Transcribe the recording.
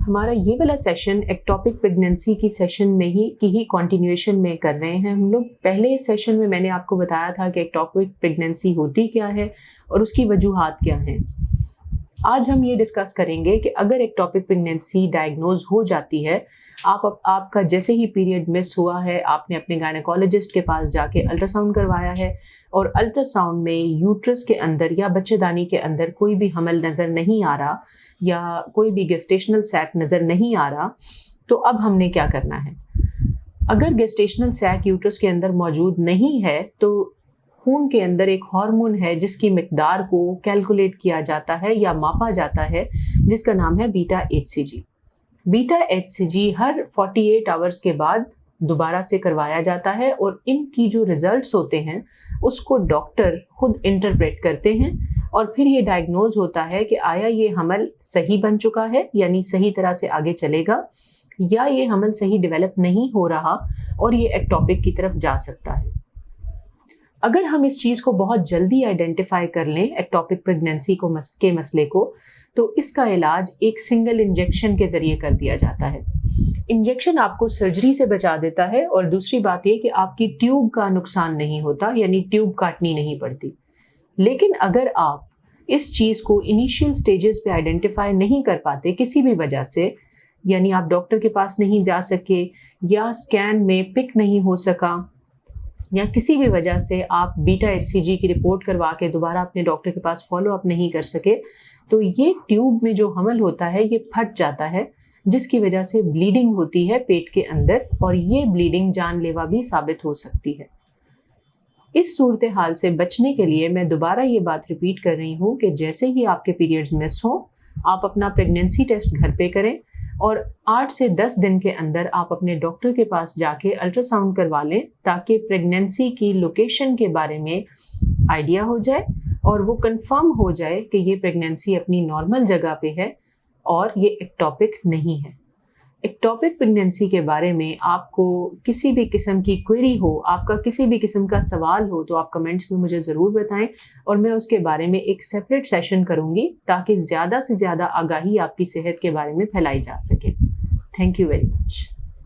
ہمارا یہ والا سیشن ایکٹوپک پریگننسی کی سیشن میں ہی کنٹینیویشن میں کر رہے ہیں ہم لوگ. پہلے سیشن میں نے آپ کو بتایا تھا کہ ایکٹوپک پریگننسی ہوتی کیا ہے اور اس کی وجوہات کیا ہیں. آج ہم یہ ڈسکس کریں گے کہ اگر ایکٹوپک پریگننسی ڈائگنوز ہو جاتی ہے, آپ کا جیسے ہی پیریڈ مس ہوا ہے, آپ نے اپنے گائنیکولوجسٹ کے پاس جا کے الٹرا ساؤنڈ کروایا ہے اور الٹرا ساؤنڈ میں یوٹرس کے اندر یا بچے دانی کے اندر کوئی بھی حمل نظر نہیں آ رہا یا کوئی بھی گیسٹیشنل سیک نظر نہیں آ رہا, تو اب ہم نے کیا کرنا ہے. اگر گیسٹیشنل سیک یوٹرس کے اندر موجود نہیں ہے تو خون کے اندر ایک ہارمون ہے جس کی مقدار کو کیلکولیٹ کیا جاتا ہے یا ماپا جاتا ہے, جس کا نام ہے بیٹا ایچ سی جی. بیٹا ایچ سی جی ہر 48 آورز کے بعد دوبارہ سے کروایا جاتا ہے اور ان کی جو ریزلٹس ہوتے ہیں اس کو ڈاکٹر خود انٹرپریٹ کرتے ہیں اور پھر یہ ڈائگنوز ہوتا ہے کہ آیا یہ حمل صحیح بن چکا ہے, یعنی صحیح طرح سے آگے چلے گا, یا یہ حمل صحیح ڈیولپ نہیں ہو رہا اور یہ ایکٹوپک کی طرف جا سکتا ہے. اگر ہم اس چیز کو بہت جلدی آئیڈینٹیفائی کر لیں ایکٹوپک پریگننسی کے مسئلے کو, تو اس کا علاج ایک سنگل انجیکشن کے ذریعے کر دیا جاتا ہے. انجیکشن آپ کو سرجری سے بچا دیتا ہے اور دوسری بات یہ کہ آپ کی ٹیوب کا نقصان نہیں ہوتا, یعنی ٹیوب کاٹنی نہیں پڑتی. لیکن اگر آپ اس چیز کو انیشیل سٹیجز پہ آئیڈینٹیفائی نہیں کر پاتے کسی بھی وجہ سے, یعنی آپ ڈاکٹر کے پاس نہیں جا سکے یا اسکین میں پک نہیں ہو سکا یا کسی بھی وجہ سے آپ بیٹا ایچ سی جی کی رپورٹ کروا کے دوبارہ اپنے ڈاکٹر کے پاس فالو اپ نہیں کر سکے, تو یہ ٹیوب میں جو حمل ہوتا ہے یہ پھٹ جاتا ہے, جس کی وجہ سے بلیڈنگ ہوتی ہے پیٹ کے اندر, اور یہ بلیڈنگ جان لیوا بھی ثابت ہو سکتی ہے. اس صورتحال سے بچنے کے لیے میں دوبارہ یہ بات ریپیٹ کر رہی ہوں کہ جیسے ہی آپ کے پیریڈز مس ہوں, آپ اپنا پریگننسی ٹیسٹ گھر پہ کریں اور 8 سے 10 دن کے اندر آپ اپنے ڈاکٹر کے پاس جا کے الٹرا ساؤنڈ کروا لیں, تاکہ پریگننسی کی لوکیشن کے بارے میں آئیڈیا ہو جائے اور وہ کنفرم ہو جائے کہ یہ پریگننسی اپنی نارمل جگہ پہ ہے اور یہ ایکٹوپک نہیں ہے. ایکٹوپک پریگننسی کے بارے میں آپ کو کسی بھی قسم کی کوئری ہو, آپ کا کسی بھی قسم کا سوال ہو, تو آپ کمنٹس میں مجھے ضرور بتائیں اور میں اس کے بارے میں ایک سیپریٹ سیشن کروں گی تاکہ زیادہ سے زیادہ آگاہی آپ کی صحت کے بارے میں پھیلائی جا سکے. Thank you very much.